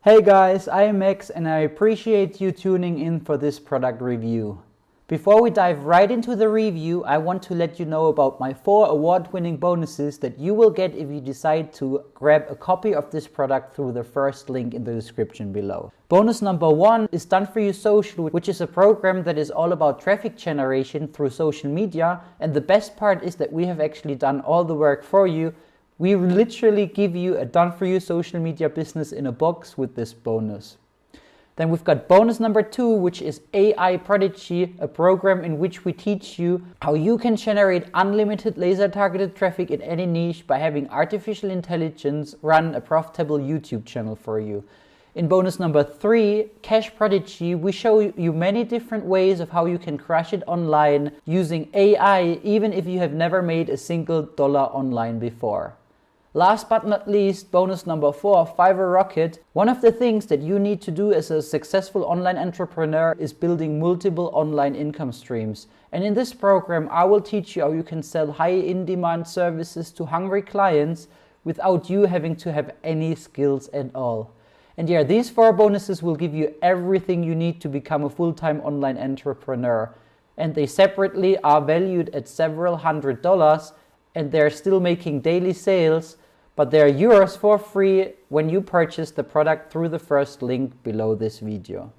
Hey guys, I am Max and I appreciate you tuning in for this product review. Before we dive right into the review, I want to let you know about my 4 award-winning bonuses that you will get if you decide to grab a copy of this product through the first link in the description below. Bonus number 1 is Done For You Social, which is a program that is all about traffic generation through social media, and the best part is that we have actually done all the work for you. We literally give you a done-for-you social media business in a box with this bonus. Then we've got bonus number 2, which is AI Prodigy, a program in which we teach you how you can generate unlimited laser-targeted traffic in any niche by having artificial intelligence run a profitable YouTube channel for you. In bonus number 3, Cash Prodigy, we show you many different ways of how you can crush it online using AI, even if you have never made a single dollar online before. Last but not least, bonus number 4, Fiverr Rocket. One of the things that you need to do as a successful online entrepreneur is building multiple online income streams. And in this program, I will teach you how you can sell high in-demand services to hungry clients without you having to have any skills at all. And yeah, these 4 bonuses will give you everything you need to become a full-time online entrepreneur. And they separately are valued at several $100s, and they're still making daily sales, but they're yours for free when you purchase the product through the first link below this video.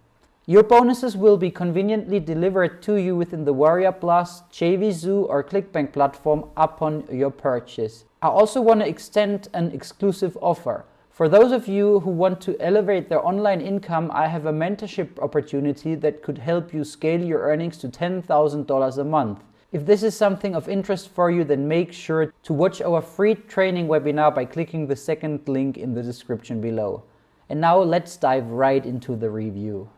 Your bonuses will be conveniently delivered to you within the Warrior Plus, JVZoo or ClickBank platform upon your purchase. I also want to extend an exclusive offer. For those of you who want to elevate their online income, I have a mentorship opportunity that could help you scale your earnings to $10,000 a month. If this is something of interest for you, then make sure to watch our free training webinar by clicking the second link in the description below. And now let's dive right into the review.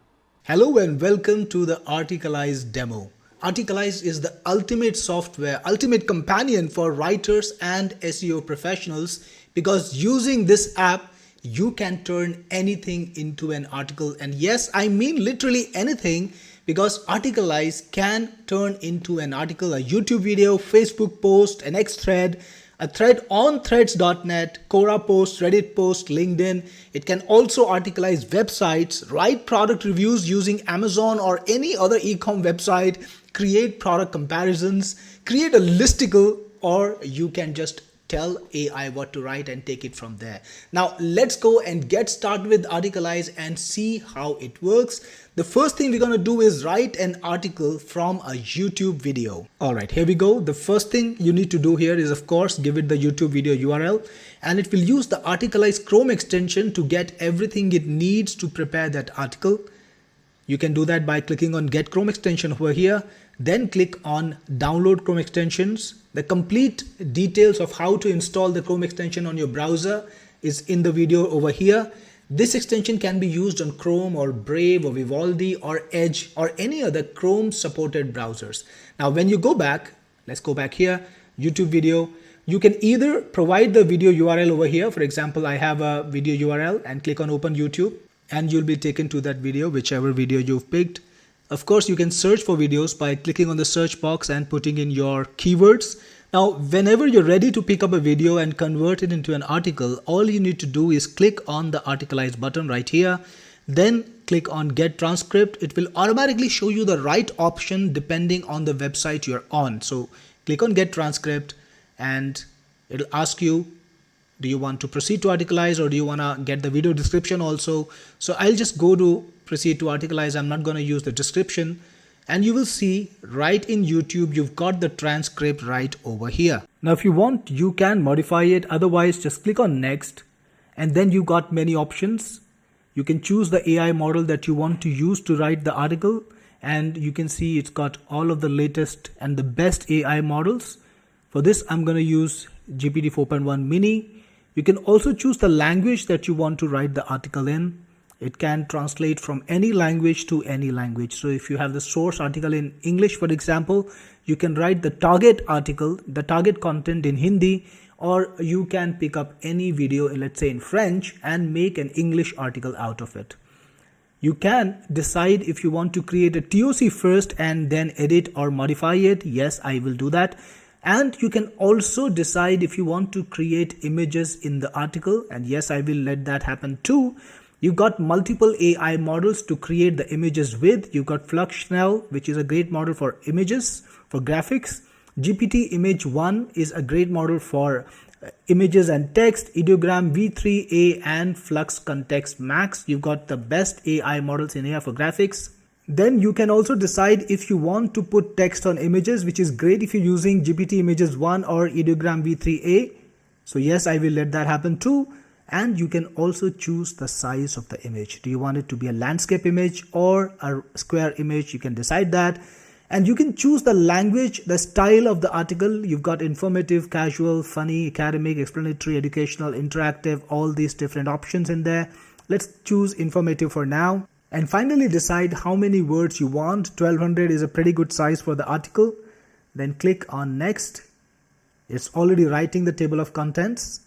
Hello and welcome to the Articalize demo. Articalize is the ultimate software, ultimate companion for writers and SEO professionals, because using this app, you can turn anything into an article. And yes, I mean literally anything, because Articalize can turn into an article, a YouTube video, Facebook post, an X thread, a thread on threads.net, Quora post, Reddit post, LinkedIn. It can also articleize websites, write product reviews using Amazon or any other e-com website, create product comparisons, create a listicle, or you can just tell AI what to write and take it from there. Now let's go and get started with Articalize and see how it works. The first thing we're going to do is write an article from a YouTube video. Alright, here we go. The first thing you need to do here is, of course, give it the YouTube video URL, and it will use the Articalize Chrome extension to get everything it needs to prepare that article. You can do that by clicking on Get Chrome extension over here, then click on Download Chrome extensions. The complete details of how to install the Chrome extension on your browser is in the video over here. This extension can be used on Chrome or Brave or Vivaldi or Edge or any other Chrome supported browsers. Now when you go back, let's go back here, YouTube video, you can either provide the video URL over here. For example, I have a video URL, and click on Open YouTube and you'll be taken to that video, whichever video you've picked. Of course, you can search for videos by clicking on the search box and putting in your keywords. Now, whenever you're ready to pick up a video and convert it into an article, all you need to do is click on the Articalize button right here. Then click on Get Transcript. It will automatically show you the right option depending on the website you're on. So click on Get Transcript and it'll ask you, do you want to proceed to Articalize or do you want to get the video description also? So I'll just go to proceed to Articalize. I'm not going to use the description. And you will see right in YouTube, you've got the transcript right over here. Now, if you want, you can modify it. Otherwise, just click on Next. And then you got many options. You can choose the AI model that you want to use to write the article. And you can see it's got all of the latest and the best AI models. For this, I'm going to use GPT 4.1 Mini. You can also choose the language that you want to write the article in. It can translate from any language to any language. So if you have the source article in English, for example, you can write the target article, the target content in Hindi, or you can pick up any video, let's say in French, and make an English article out of it. You can decide if you want to create a TOC first and then edit or modify it. Yes, I will do that. And you can also decide if you want to create images in the article. And yes, I will let that happen too. You've got multiple AI models to create the images with. You've got Flux now, which is a great model for images, for graphics. GPT Image 1 is a great model for images and text. Ideogram V3A and Flux Context Max. You've got the best AI models in here for graphics. Then you can also decide if you want to put text on images, which is great if you're using GPT Images 1 or Ideogram V3A. So yes, I will let that happen too. And you can also choose the size of the image. Do you want it to be a landscape image or a square image? You can decide that. And you can choose the language, the style of the article. You've got informative, casual, funny, academic, explanatory, educational, interactive, all these different options in there. Let's choose informative for now. And finally decide how many words you want. 1200 is a pretty good size for the article. Then click on next. It's already writing the table of contents.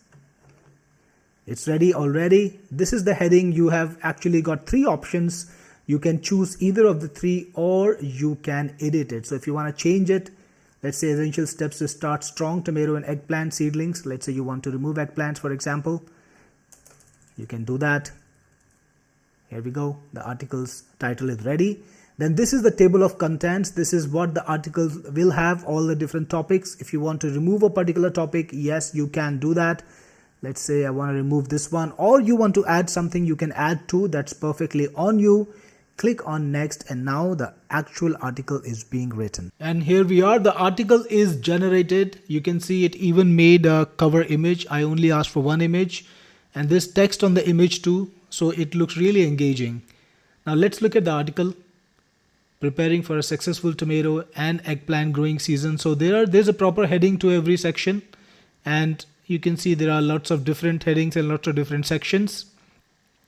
It's ready already. This is the heading. You have actually got 3 options. You can choose either of the 3 or you can edit it. So if you want to change it, let's say essential steps to start strong tomato and eggplant seedlings. Let's say you want to remove eggplants, for example. You can do that. Here we go. The article's title is ready. Then this is the table of contents. This is what the articles will have, all the different topics. If you want to remove a particular topic, yes, you can do that. Let's say I want to remove this one, or you want to add something, you can add to. That's perfectly on you. Click on next, and now the actual article is being written. And here we are. The article is generated. You can see it even made a cover image. I only asked for one image, and this text on the image too. So it looks really engaging. Now let's look at the article. Preparing for a successful tomato and eggplant growing season. So there's a proper heading to every section, and you can see there are lots of different headings and lots of different sections.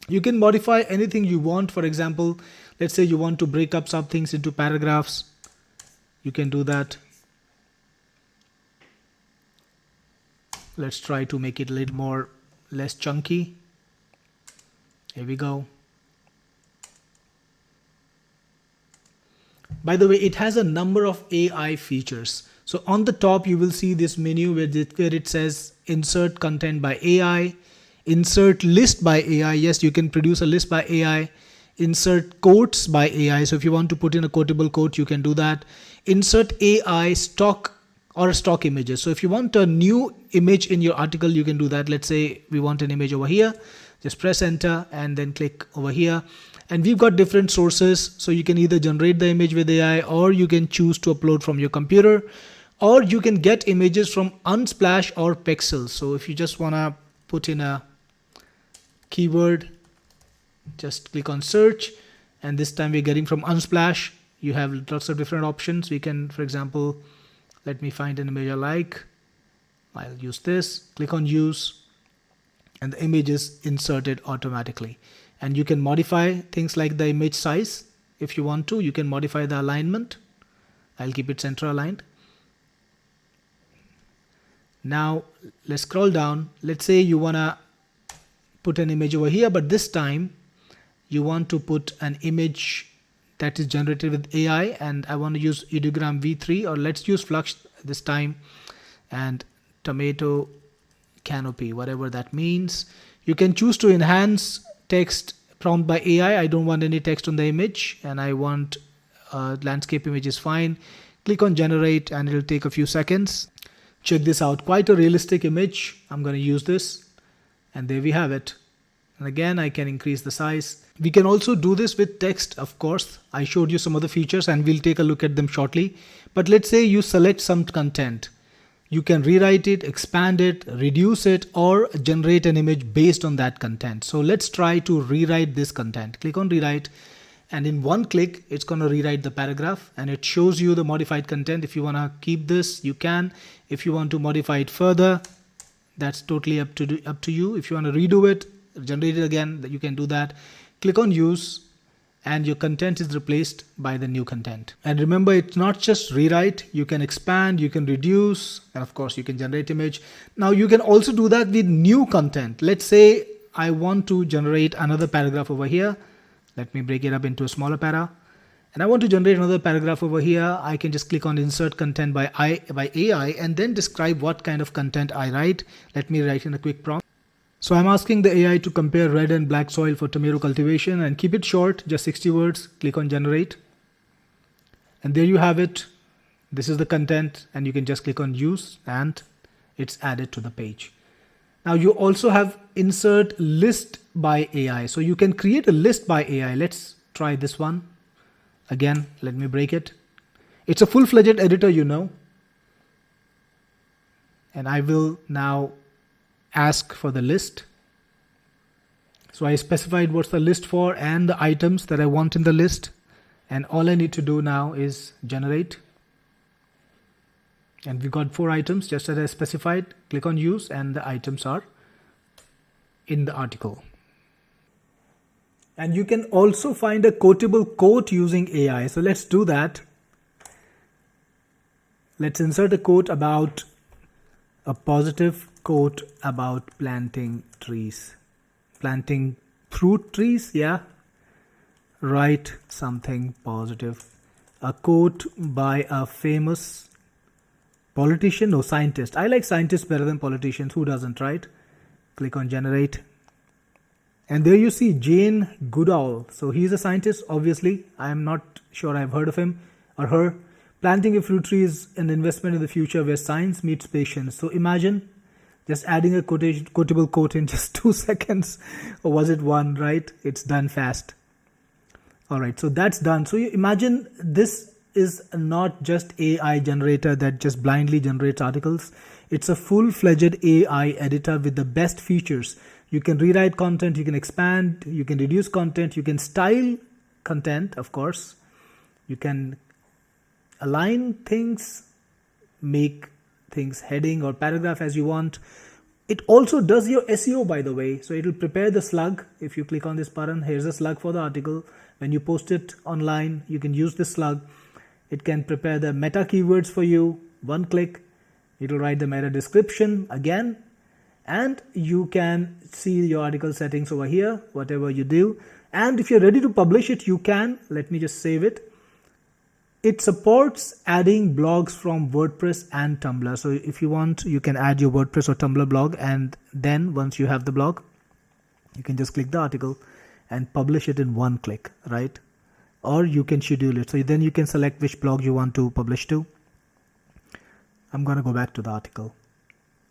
You can modify anything you want. For example, let's say you want to break up some things into paragraphs. You can do that. Let's try to make it a little less chunky. Here we go. By the way, it has a number of AI features. So on the top, you will see this menu where it says insert content by AI, insert list by AI. Yes, you can produce a list by AI. Insert quotes by AI. So if you want to put in a quotable quote, you can do that. Insert AI stock or stock images. So if you want a new image in your article, you can do that. Let's say we want an image over here. Just press enter and then click over here. And we've got different sources. So you can either generate the image with AI, or you can choose to upload from your computer, or you can get images from Unsplash or Pexels. So if you just want to put in a keyword, just click on search. And this time we're getting from Unsplash. You have lots of different options. We can, for example, let me find an image I like. I'll use this. Click on use. And the image is inserted automatically. And you can modify things like the image size. If you want to, you can modify the alignment. I'll keep it center aligned. Now let's scroll down. Let's say you want to put an image over here, but this time you want to put an image that is generated with AI, and I want to use Ideogram V3, or let's use Flux this time, and tomato canopy, whatever that means. You can choose to enhance text prompt by AI. I don't want any text on the image, and I want landscape image is fine. Click on generate, and it'll take a few seconds. Check this out, quite a realistic image. I'm going to use this, and there we have it. And again, I can increase the size. We can also do this with text, of course. I showed you some other features, and we'll take a look at them shortly. But let's say you select some content. You can rewrite it, expand it, reduce it, or generate an image based on that content. So let's try to rewrite this content. Click on rewrite, and in one click, it's going to rewrite the paragraph, and it shows you the modified content. If you want to keep this, you can. If you want to modify it further, that's totally up to you. If you want to redo it, generate it again, you can do that. Click on use, and your content is replaced by the new content. And remember, it's not just rewrite. You can expand, you can reduce, and of course you can generate image. Now you can also do that with new content. Let's say I want to generate another paragraph over here. Let me break it up into a smaller para. And I want to generate another paragraph over here. I can just click on insert content by AI, and then describe what kind of content I write. Let me write in a quick prompt. So I'm asking the AI to compare red and black soil for tomato cultivation and keep it short, just 60 words. Click on generate. And there you have it. This is the content, and you can just click on use and it's added to the page. Now you also have insert list by AI. So you can create a list by AI. Let's try this one. Again, let me break it. It's a full-fledged editor, you know. And I will now ask for the list. So I specified what's the list for and the items that I want in the list. And all I need to do now is generate. And we got 4 items just as I specified. Click on use and the items are in the article. And you can also find a quotable quote using AI. So let's do that. Let's insert a quote about a positive quote about planting trees. Planting fruit trees, yeah. Write something positive. A quote by a famous politician or scientist. I like scientists better than politicians. Who doesn't, right? Click on generate. And there you see Jane Goodall. So he's a scientist, obviously. I am not sure I've heard of him or her. Planting a fruit tree is an investment in the future where science meets patience. So imagine just adding a quotable quote in just 2 seconds. Or was it 1, right? It's done fast. All right, so that's done. So you imagine this is not just AI generator that just blindly generates articles. It's a full-fledged AI editor with the best features. You can rewrite content, you can expand, you can reduce content, you can style content, of course. You can align things, make things heading or paragraph as you want. It also does your SEO, by the way. So it will prepare the slug. If you click on this button, here's a slug for the article. When you post it online, you can use this slug. It can prepare the meta keywords for you. 1 click. It will write the meta description again. And you can see your article settings over here, whatever you do. And if you're ready to publish it, you can. Let me just save it. It supports adding blogs from WordPress and Tumblr. So if you want, you can add your WordPress or Tumblr blog. And then once you have the blog, you can just click the article and publish it in 1 click, right? Or you can schedule it. So then you can select which blog you want to publish to. I'm going to go back to the article.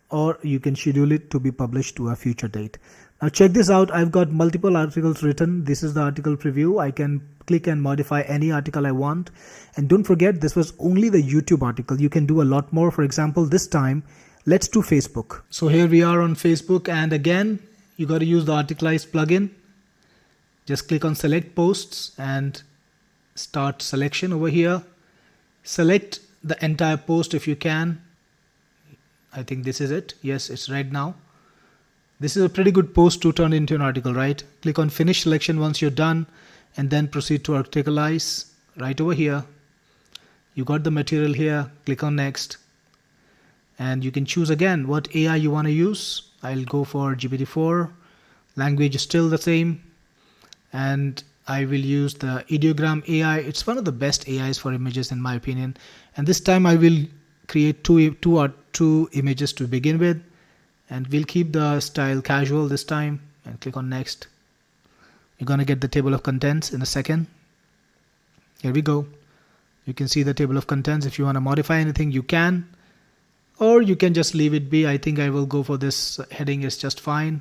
Or you can schedule it to be published to a future date. Now check this out. I've got multiple articles written. This is the article preview. I can click and modify any article I want. And don't forget, this was only the YouTube article. You can do a lot more. For example, this time, let's do Facebook. So here we are on Facebook. And again, you got to use the Articalize plugin. Just click on select posts and start selection over here. Select the entire post if you can. I think this is it. Yes, it's red now. This is a pretty good post to turn into an article, right? Click on finish selection once you're done and then proceed to Articalize right over here. You got the material here. Click on next. And you can choose again what AI you want to use. I'll go for GPT-4. Language is still the same. And I will use the ideogram AI. It's one of the best AIs for images in my opinion. And this time I will create two images to begin with. And we'll keep the style casual this time and click on next. You're going to get the table of contents in a second. Here we go. You can see the table of contents. If you want to modify anything, you can. Or you can just leave it be. I think I will go for this heading is just fine.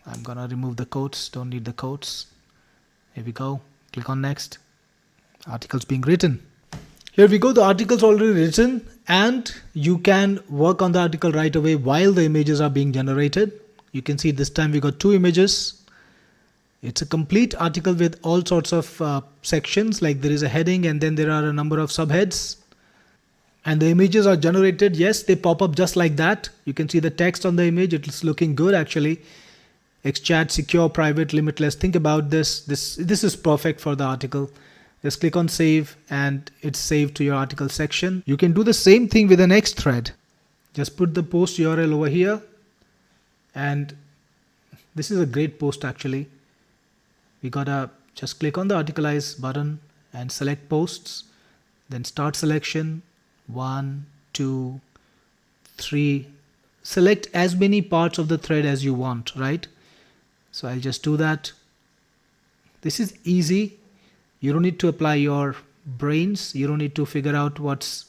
I'm going to remove the quotes. Don't need the quotes. Here we go. Click on next. Articles being written. Here we go. The article's already written and you can work on the article right away while the images are being generated. You can see this time we got 2 images. It's a complete article with all sorts of sections, like there is a heading and then there are a number of subheads. And the images are generated. Yes, they pop up just like that. You can see the text on the image. It's looking good actually. XChat, secure, private, limitless. Think about this. This is perfect for the article. Just click on save and it's saved to your article section. You can do the same thing with the next thread. Just put the post URL over here. And this is a great post actually. We gotta just click on the Articalize button and select posts. Then start selection. 1, 2, 3. select as many parts of the thread as you want, right? So I'll just do that. This is easy. You don't need to apply your brains. You don't need to figure out what's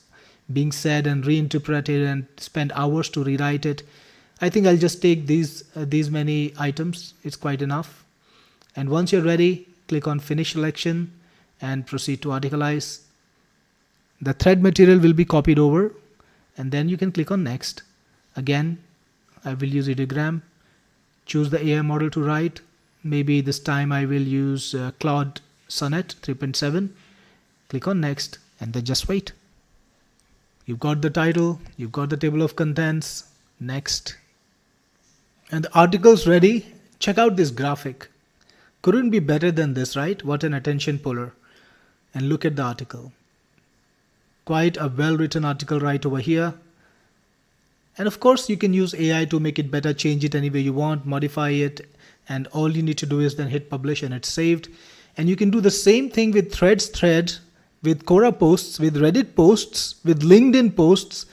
being said and reinterpret it and spend hours to rewrite it. I think I'll just take these many items. It's quite enough. And once you're ready, click on Finish Selection and proceed to Articalize. The thread material will be copied over, and then you can click on Next. Again, I will use ideogram. Choose the AI model to write. Maybe this time I will use Claude Sonnet 3.7. Click on Next and then just wait. You've got the title, you've got the table of contents. Next. And the article's ready. Check out this graphic. Couldn't be better than this, right? What an attention puller. And look at the article. Quite a well-written article right over here. And of course, you can use AI to make it better, change it any way you want, modify it. And all you need to do is then hit publish and it's saved. And you can do the same thing with Threads thread, with Quora posts, with Reddit posts, with LinkedIn posts.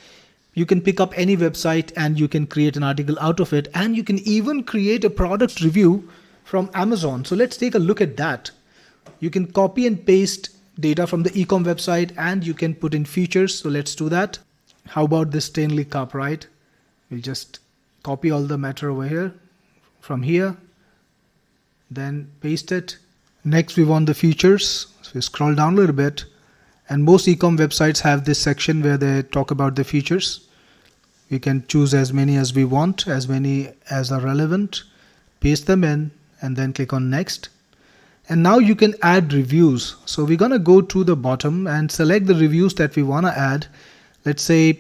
You can pick up any website and you can create an article out of it. And you can even create a product review from Amazon. So let's take a look at that. You can copy and paste data from the ecom website and you can put in features. So let's do that. How about this Stanley Cup, right? We'll just copy all the matter over here from here, then paste it. Next, we want the features. So we scroll down a little bit, and most ecom websites have this section where they talk about the features. We can choose as many as we want, as many as are relevant, paste them in, and then click on Next. And now you can add reviews. So we're going to go to the bottom and select the reviews that we want to add. Let's say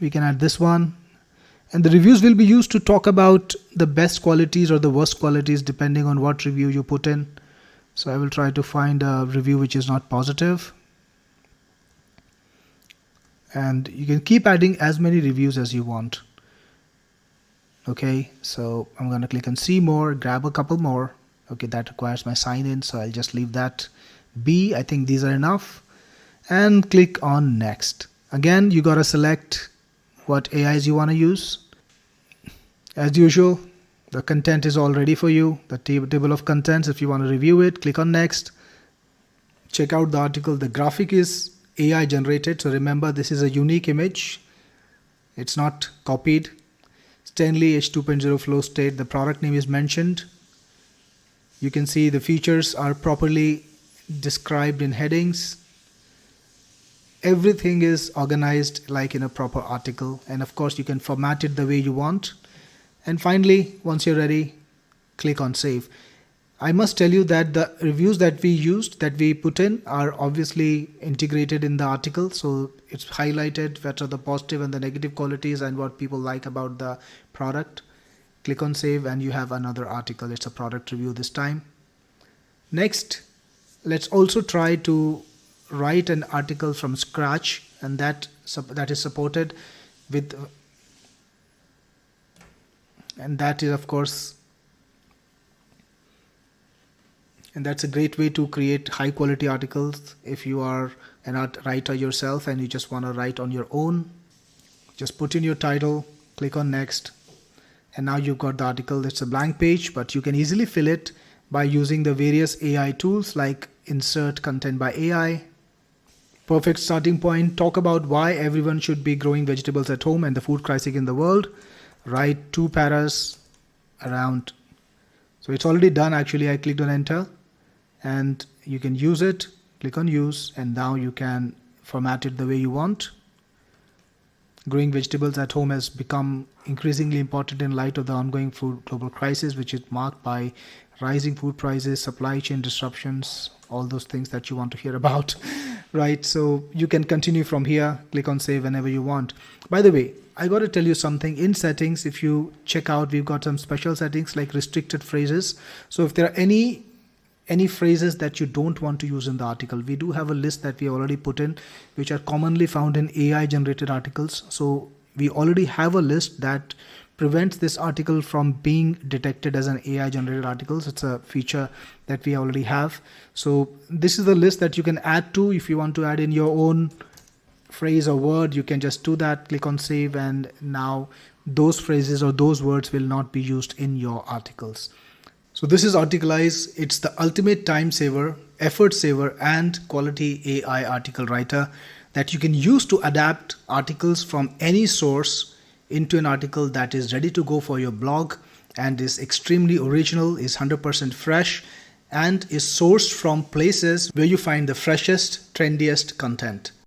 we can add this one. And the reviews will be used to talk about the best qualities or the worst qualities depending on what review you put in. So I will try to find a review which is not positive. And you can keep adding as many reviews as you want. Okay, so I'm going to click on See More, grab a couple more. Okay, that requires my sign in, so I'll just leave that be. I think these are enough. And click on Next. Again, you got to select what AIs you want to use. As usual, the content is all ready for you. The table of contents, if you want to review it, click on Next. Check out the article. The graphic is AI generated. So remember, this is a unique image. It's not copied. Stanley H2.0 flow state. The product name is mentioned. You can see the features are properly described in headings. Everything is organized like in a proper article. And of course, you can format it the way you want. And finally, once you're ready, click on Save. I must tell you that the reviews that we used, that we put in, are obviously integrated in the article. So it's highlighted what are the positive and the negative qualities and what people like about the product. Click on Save and you have another article. It's a product review this time. Next, let's also try to write an article from scratch, and that is supported with, and that is of course, and that's a great way to create high quality articles if you are an art writer yourself and you just want to write on your own. Just put in your title, click on Next, and now you've got the article. It's a blank page, but you can easily fill it by using the various AI tools like Insert Content by AI. Perfect starting point. Talk about why everyone should be growing vegetables at home and the food crisis in the world. Write 2 paras around. So it's already done. Actually, I clicked on Enter and you can use it. Click on Use and now you can format it the way you want. Growing vegetables at home has become increasingly important in light of the ongoing food global crisis, which is marked by rising food prices, supply chain disruptions, all those things that you want to hear about, right? So you can continue from here, click on Save whenever you want. By the way, I got to tell you something. In settings, if you check out, we've got some special settings like restricted phrases. So if there are any phrases that you don't want to use in the article, we do have a list that we already put in, which are commonly found in AI generated articles. So we already have a list that prevents this article from being detected as an AI generated articles. It's a feature that we already have. So this is the list that you can add to. If you want to add in your own phrase or word, you can just do that, click on Save, and now those phrases or those words will not be used in your articles. So this is Articalize. It's the ultimate time saver, effort saver, and quality AI article writer that you can use to adapt articles from any source into an article that is ready to go for your blog and is extremely original, is 100% fresh, and is sourced from places where you find the freshest, trendiest content.